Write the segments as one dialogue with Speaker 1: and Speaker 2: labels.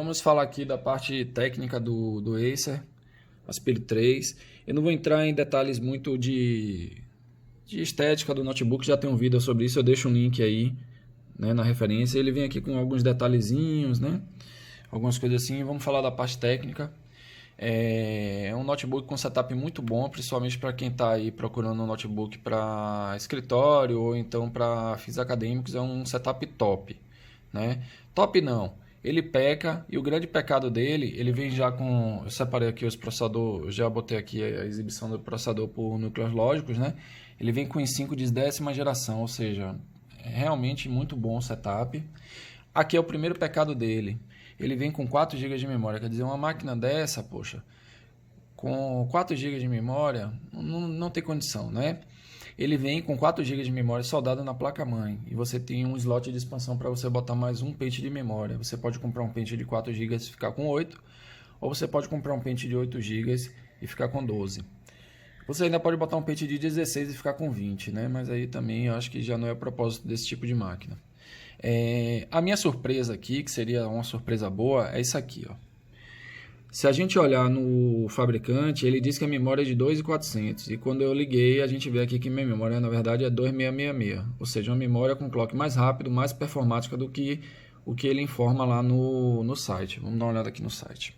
Speaker 1: Vamos falar aqui da parte técnica do Acer Aspire 3. Eu não vou entrar em detalhes muito de estética do notebook, já tem um vídeo sobre isso, eu deixo um link aí, né, na referência. Ele vem aqui com alguns detalhezinhos, né, algumas coisas assim. Vamos falar da parte técnica. É um notebook com setup muito bom, principalmente para quem está aí procurando um notebook para escritório ou então para fins acadêmicos. É um setup top, né? Top não, ele peca, e o grande pecado dele, ele vem já com, eu separei aqui os processadores, já botei aqui a exibição do processador por núcleos lógicos, né? Ele vem com i5 de 10ª geração, ou seja, é realmente muito bom o setup. Aqui é o primeiro pecado dele. Ele vem com 4 GB de memória, quer dizer, uma máquina dessa, poxa, com 4 GB de memória, não tem condição, né? Ele vem com 4 GB de memória soldada na placa-mãe, e você tem um slot de expansão para você botar mais um pente de memória. Você pode comprar um pente de 4 GB e ficar com 8, ou você pode comprar um pente de 8 GB e ficar com 12. Você ainda pode botar um pente de 16 e ficar com 20, né? Mas aí também eu acho que já não é o propósito desse tipo de máquina. A minha surpresa aqui, que seria uma surpresa boa, é isso aqui, ó. Se a gente olhar no fabricante, ele diz que a memória é de 2.400, e quando eu liguei, a gente vê aqui que minha memória na verdade é 2.666, ou seja, uma memória com clock mais rápido, mais performática do que o que ele informa lá no site. Vamos dar uma olhada aqui no site,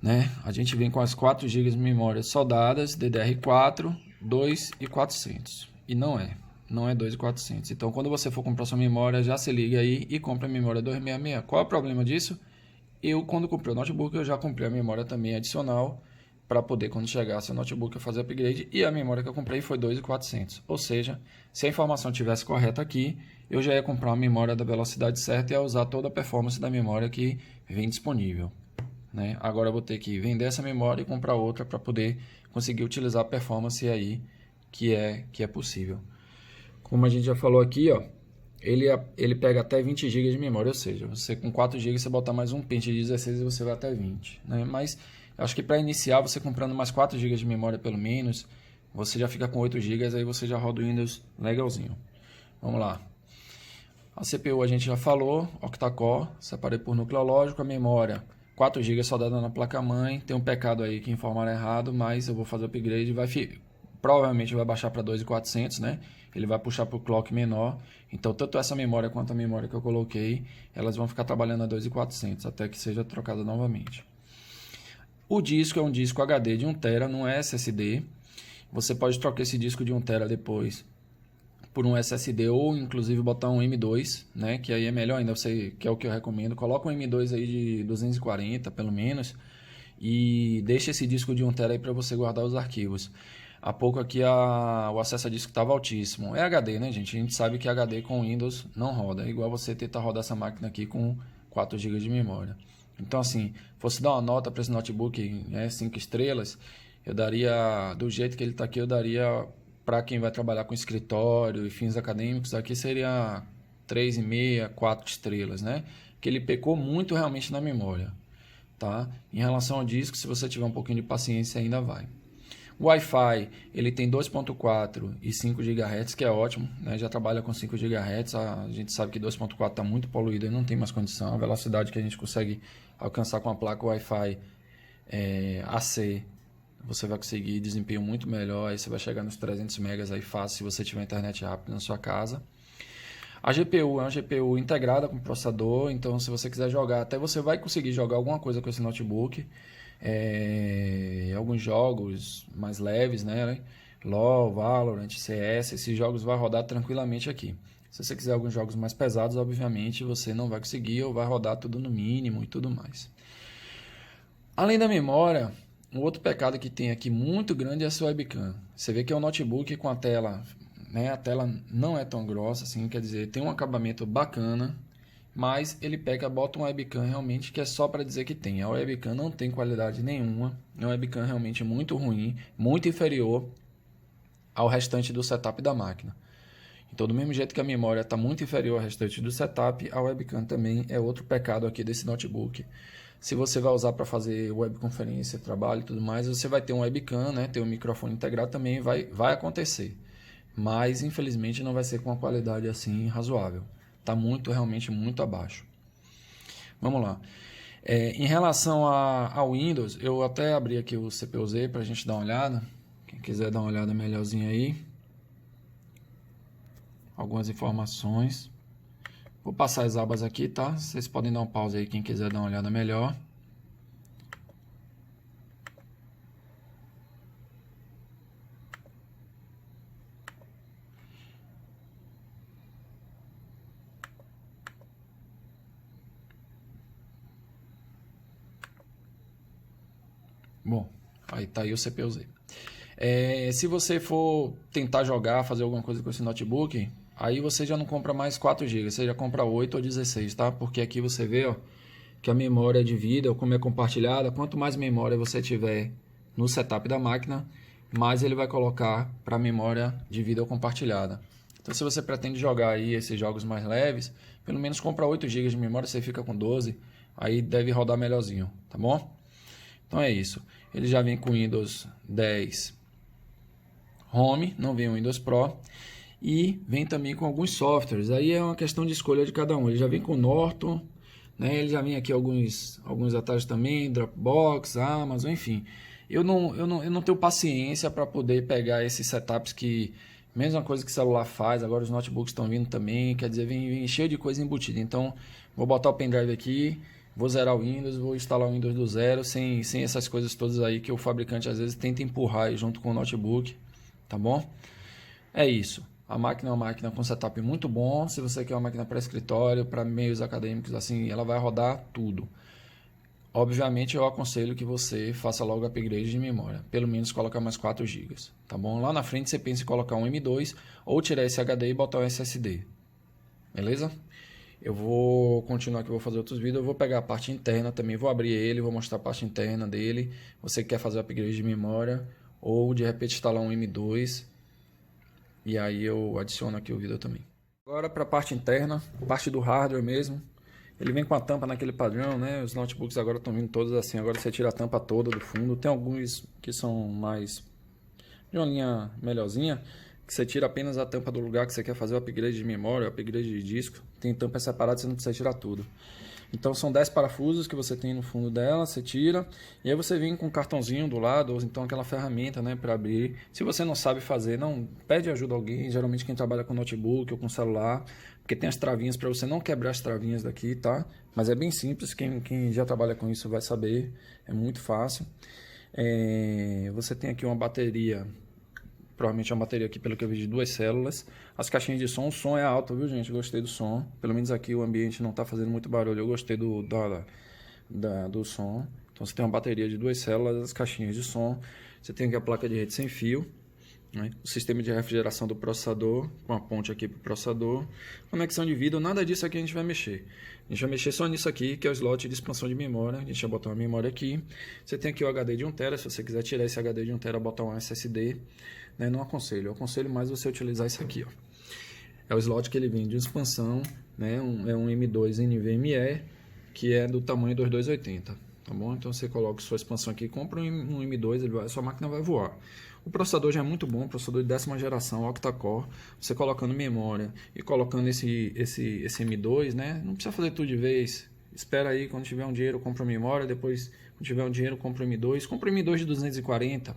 Speaker 1: né? A gente vem com as 4 GB de memória soldadas, DDR4, 2.400, e não é 2.400. Então, quando você for comprar sua memória, já se liga aí e compra a memória 2.666. Qual é o problema disso? Eu, quando comprei o notebook, eu já comprei a memória também adicional para poder, quando chegasse o notebook, eu fazer upgrade. E a memória que eu comprei foi 2.400. Ou seja, se a informação estivesse correta aqui, eu já ia comprar uma memória da velocidade certa e ia usar toda a performance da memória que vem disponível, né? Agora eu vou ter que vender essa memória e comprar outra para poder conseguir utilizar a performance aí que é possível. Como a gente já falou aqui, ó, ele pega até 20 GB de memória, ou seja, você com 4 GB você botar mais um pente de 16 e você vai até 20, né? Mas acho que para iniciar, você comprando mais 4 GB de memória pelo menos, você já fica com 8 GB, aí você já roda o Windows legalzinho. Vamos lá. A CPU a gente já falou, octa-core, separei por núcleo lógico. A memória 4 GB soldada na placa-mãe. Tem um pecado aí que informaram errado, mas eu vou fazer o upgrade, provavelmente vai baixar para 2.400, né? Ele vai puxar para o clock menor. Então, tanto essa memória quanto a memória que eu coloquei, elas vão ficar trabalhando a 2.400 até que seja trocada novamente. O disco é um disco HD de 1 TB, não é SSD. Você pode trocar esse disco de 1 TB depois por um SSD ou inclusive botar um M2, né? Que aí é melhor ainda, que é o que eu recomendo. Coloca um M2 aí de 240 pelo menos e deixa esse disco de 1 TB aí para você guardar os arquivos. Há pouco aqui o acesso a disco estava altíssimo. É HD, né, gente? A gente sabe que HD com Windows não roda. É igual você tentar rodar essa máquina aqui com 4 GB de memória. Então, assim, fosse dar uma nota para esse notebook, 5 estrelas, eu daria, do jeito que ele está aqui, eu daria para quem vai trabalhar com escritório e fins acadêmicos, aqui seria 3,5, 4 estrelas, né? Que ele pecou muito realmente na memória, tá? Em relação ao disco, se você tiver um pouquinho de paciência, ainda vai. O Wi-Fi, ele tem 2.4 e 5 GHz, que é ótimo, né? Já trabalha com 5 GHz, a gente sabe que 2.4 está muito poluído e não tem mais condição. A velocidade que a gente consegue alcançar com a placa Wi-Fi AC, você vai conseguir desempenho muito melhor, aí você vai chegar nos 300 megas aí fácil se você tiver internet rápida na sua casa. A GPU é uma GPU integrada com o processador, então se você quiser jogar, até você vai conseguir jogar alguma coisa com esse notebook. Alguns jogos mais leves, né? LoL, Valorant, CS, esses jogos vai rodar tranquilamente aqui. Se você quiser alguns jogos mais pesados, obviamente você não vai conseguir ou vai rodar tudo no mínimo e tudo mais. Além da memória, um outro pecado que tem aqui muito grande é a sua webcam. Você vê que é um notebook com a tela, né? A tela não é tão grossa assim, quer dizer, tem um acabamento bacana, mas ele pega, bota uma webcam realmente que é só para dizer que tem. A webcam não tem qualidade nenhuma, é uma webcam realmente muito ruim, muito inferior ao restante do setup da máquina. Então, do mesmo jeito que a memória está muito inferior ao restante do setup, a webcam também é outro pecado aqui desse notebook. Se você vai usar para fazer webconferência, trabalho e tudo mais, você vai ter um webcam, né? Ter um microfone integrado também, vai acontecer. Mas, infelizmente, não vai ser com uma qualidade assim razoável. Está realmente muito abaixo. Vamos lá. Em relação ao Windows, eu até abri aqui o CPU-Z para a gente dar uma olhada. Quem quiser dar uma olhada melhorzinha aí. Algumas informações. Vou passar as abas aqui, tá? Vocês podem dar um pause aí, quem quiser dar uma olhada melhor. Bom, aí tá aí o CPU-Z. Se você for tentar jogar, fazer alguma coisa com esse notebook, aí você já não compra mais 4 GB, você já compra 8 ou 16, tá? Porque aqui você vê, ó, que a memória de vida, como é compartilhada, quanto mais memória você tiver no setup da máquina, mais ele vai colocar para a memória de vida compartilhada. Então, se você pretende jogar aí esses jogos mais leves, pelo menos compra 8 GB de memória, você fica com 12, aí deve rodar melhorzinho, tá bom? Então é isso. Ele já vem com Windows 10 Home, não vem o Windows Pro. E vem também com alguns softwares. Aí é uma questão de escolha de cada um. Ele já vem com Norton, né? Ele já vem aqui alguns atalhos também, Dropbox, Amazon, enfim. Eu não tenho paciência para poder pegar esses setups que, mesma coisa que o celular faz, agora os notebooks estão vindo também, quer dizer, vem cheio de coisa embutida. Então, vou botar o pendrive aqui, vou zerar o Windows, vou instalar o Windows do zero, sem essas coisas todas aí que o fabricante às vezes tenta empurrar aí junto com o notebook, tá bom? É isso. A máquina é uma máquina com setup muito bom. Se você quer uma máquina para escritório, para meios acadêmicos, assim, ela vai rodar tudo. Obviamente, eu aconselho que você faça logo upgrade de memória. Pelo menos colocar mais 4 GB, tá bom? Lá na frente você pensa em colocar um M2 ou tirar esse HD e botar um SSD. Beleza? Eu vou continuar aqui, vou fazer outros vídeos. Eu vou pegar a parte interna também, vou abrir ele, vou mostrar a parte interna dele. Você que quer fazer upgrade de memória ou de repente instalar um M2. E aí eu adiciono aqui o vídeo também. Agora para a parte interna, parte do hardware mesmo. Ele vem com a tampa naquele padrão, né? Os notebooks agora estão vindo todos assim. Agora você tira a tampa toda do fundo. Tem alguns que são mais de uma linha melhorzinha, que você tira apenas a tampa do lugar que você quer fazer o upgrade de memória, o upgrade de disco. Tem tampa separada, você não precisa tirar tudo. Então são 10 parafusos que você tem no fundo dela, você tira, e aí você vem com um cartãozinho do lado, ou então aquela ferramenta, né, para abrir. Se você não sabe fazer, não pede ajuda a alguém, geralmente quem trabalha com notebook ou com celular, porque tem as travinhas para você não quebrar as travinhas daqui, tá? Mas é bem simples, quem já trabalha com isso vai saber, é muito fácil. Você tem aqui uma bateria. Provavelmente é uma bateria aqui, pelo que eu vi, de 2 células. As caixinhas de som, o som é alto, viu, gente? Eu gostei do som. Pelo menos aqui o ambiente não está fazendo muito barulho. Eu gostei do som. Então você tem uma bateria de 2 células, as caixinhas de som. Você tem aqui a placa de rede sem fio, né? O sistema de refrigeração do processador, com a ponte aqui para o processador. Conexão de vídeo, nada disso aqui a gente vai mexer. A gente vai mexer só nisso aqui, que é o slot de expansão de memória. A gente vai botar uma memória aqui. Você tem aqui o HD de 1 TB. Se você quiser tirar esse HD de 1 TB, botar um SSD. Né? Não aconselho. Eu aconselho mais você utilizar isso aqui. Ó. É o slot que ele vem de expansão. Né? É um M2 NVMe, que é do tamanho 2280. Tá bom? Então você coloca sua expansão aqui, compra um M2, sua máquina vai voar. O processador já é muito bom, processador de 10ª geração, octa-core. Você colocando memória e colocando esse M2, né? Não precisa fazer tudo de vez. Espera aí, quando tiver um dinheiro, compra memória. Depois, quando tiver um dinheiro, compra o M2. Compra o M2 de 240,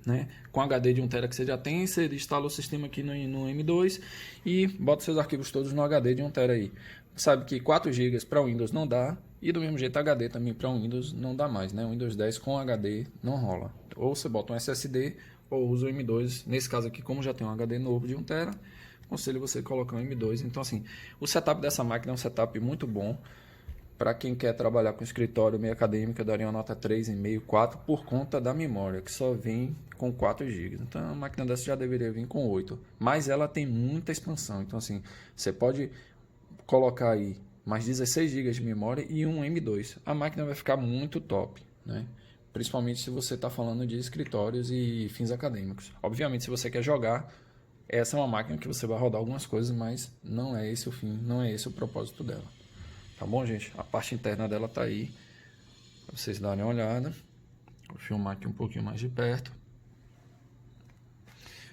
Speaker 1: né? Com HD de 1 TB que você já tem, você instala o sistema aqui no M2 e bota seus arquivos todos no HD de 1 TB aí. Sabe que 4 GB para o Windows não dá, e do mesmo jeito HD também para o Windows não dá mais, né? O Windows 10 com HD não rola. Ou você bota um SSD ou usa o M2. Nesse caso aqui, como já tem um HD novo de 1 TB, aconselho você colocar um M2. Então assim, o setup dessa máquina é um setup muito bom. Para quem quer trabalhar com escritório meio acadêmico, eu daria uma nota 3,5, 4 por conta da memória, que só vem com 4 GB. Então a máquina dessa já deveria vir com 8. Mas ela tem muita expansão. Então assim, você pode colocar aí mais 16 GB de memória e um M2. A máquina vai ficar muito top, né? Principalmente se você está falando de escritórios e fins acadêmicos. Obviamente, se você quer jogar, essa é uma máquina que você vai rodar algumas coisas, mas não é esse o fim, não é esse o propósito dela. Tá bom, gente? A parte interna dela tá aí, para vocês darem uma olhada. Vou filmar aqui um pouquinho mais de perto.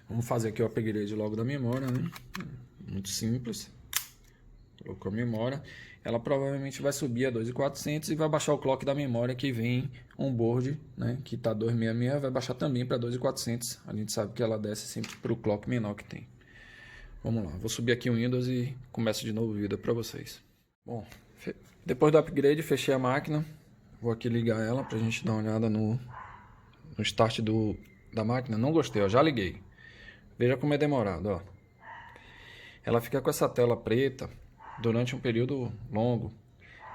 Speaker 1: Vamos fazer aqui o upgrade logo da memória, né? Muito simples. Colocou a memória. ela provavelmente vai subir a 2.400 e vai baixar o clock da memória que vem on-board, né, que está 266, vai baixar também para 2.400. A gente sabe que ela desce sempre para o clock menor que tem. Vamos lá, vou subir aqui o Windows e começo de novo o vídeo para vocês. Bom, depois do upgrade, fechei a máquina. Vou aqui ligar ela para a gente dar uma olhada no start da máquina. Não gostei, ó, já liguei. Veja como é demorado, ó. Ela fica com essa tela preta durante um período longo.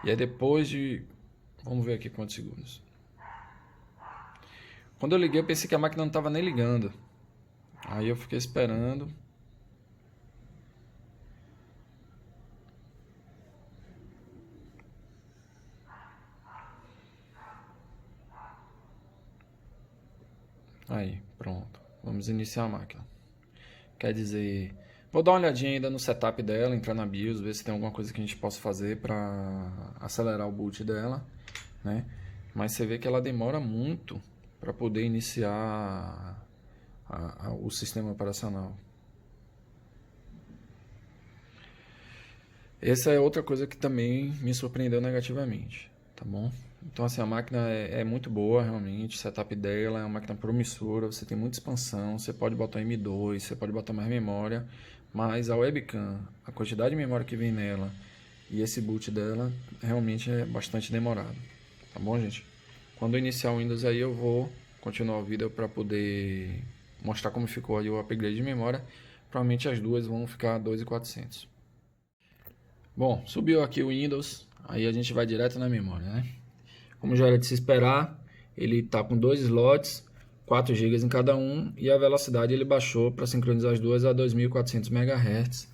Speaker 1: E aí depois de... Vamos ver aqui quantos segundos. Quando eu liguei, eu pensei que a máquina não estava nem ligando. Aí eu fiquei esperando. Aí, pronto. Vamos iniciar a máquina. Quer dizer... Vou dar uma olhadinha ainda no setup dela, entrar na BIOS, ver se tem alguma coisa que a gente possa fazer para acelerar o boot dela, né? Mas você vê que ela demora muito para poder iniciar o sistema operacional. Essa é outra coisa que também me surpreendeu negativamente, tá bom? Então assim, a máquina é muito boa realmente, o setup dela é uma máquina promissora, você tem muita expansão, você pode botar M2, você pode botar mais memória, mas a webcam, a quantidade de memória que vem nela e esse boot dela realmente é bastante demorado, tá bom, gente? Quando eu iniciar o Windows aí eu vou continuar o vídeo para poder mostrar como ficou aí o upgrade de memória. Provavelmente as duas vão ficar 2.400. Bom, subiu aqui o Windows, aí a gente vai direto na memória, né? Como já era de se esperar, ele está com 2 slots, 4 GB em cada um, e a velocidade ele baixou para sincronizar as duas a 2.400 MHz.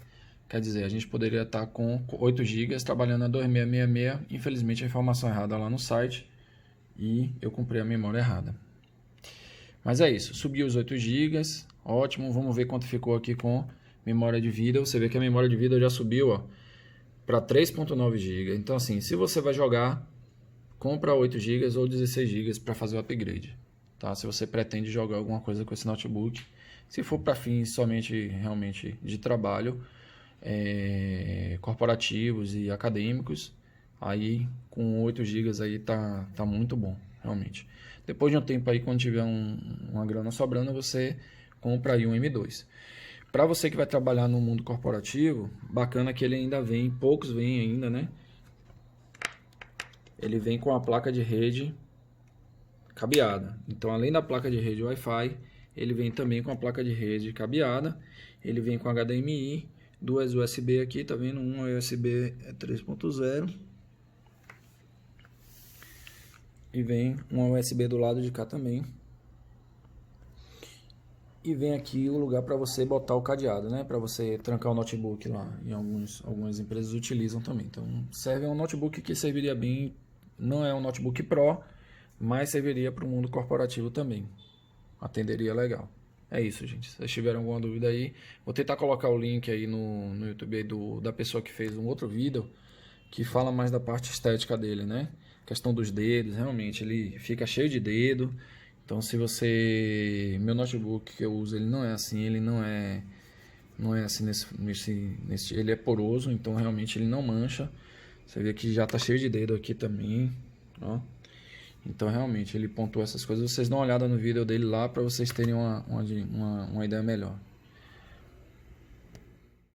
Speaker 1: Quer dizer, a gente poderia estar com 8 GB trabalhando a 2666. Infelizmente a informação errada lá no site e eu comprei a memória errada. Mas é isso, subiu os 8 GB, ótimo. Vamos ver quanto ficou aqui com memória de vida. Você vê que a memória de vida já subiu, ó, para 3.9 GB. Então assim, se você vai jogar, compra 8 GB ou 16 GB para fazer o upgrade, tá? Se você pretende jogar alguma coisa com esse notebook, se for para fins somente realmente de trabalho, corporativos e acadêmicos, aí com 8 GB aí tá muito bom, realmente. Depois de um tempo aí, quando tiver uma grana sobrando, você compra aí um M2. Para você que vai trabalhar no mundo corporativo, bacana que ele ainda vem, poucos vêm ainda, né? Ele vem com a placa de rede cabeada. Então, além da placa de rede Wi-Fi, ele vem também com a placa de rede cabeada. Ele vem com HDMI, duas USB aqui, tá vendo? Um USB 3.0 e vem uma USB do lado de cá também. E vem aqui o lugar para você botar o cadeado, né? Para você trancar o notebook lá. E algumas empresas utilizam também. Então, serve um notebook que serviria bem. Não é um notebook Pro, mas serviria para o mundo corporativo também. Atenderia legal. É isso, gente. Se vocês tiverem alguma dúvida aí, vou tentar colocar o link aí no YouTube aí da pessoa que fez um outro vídeo que fala mais da parte estética dele, né? Questão dos dedos, realmente, ele fica cheio de dedo. Então, se você... Meu notebook que eu uso, ele não é assim, ele não é assim ele é poroso, então realmente ele não mancha. Você vê que já tá cheio de dedo aqui também, ó. Então realmente ele pontua essas coisas. Vocês dão uma olhada no vídeo dele lá para vocês terem uma ideia melhor.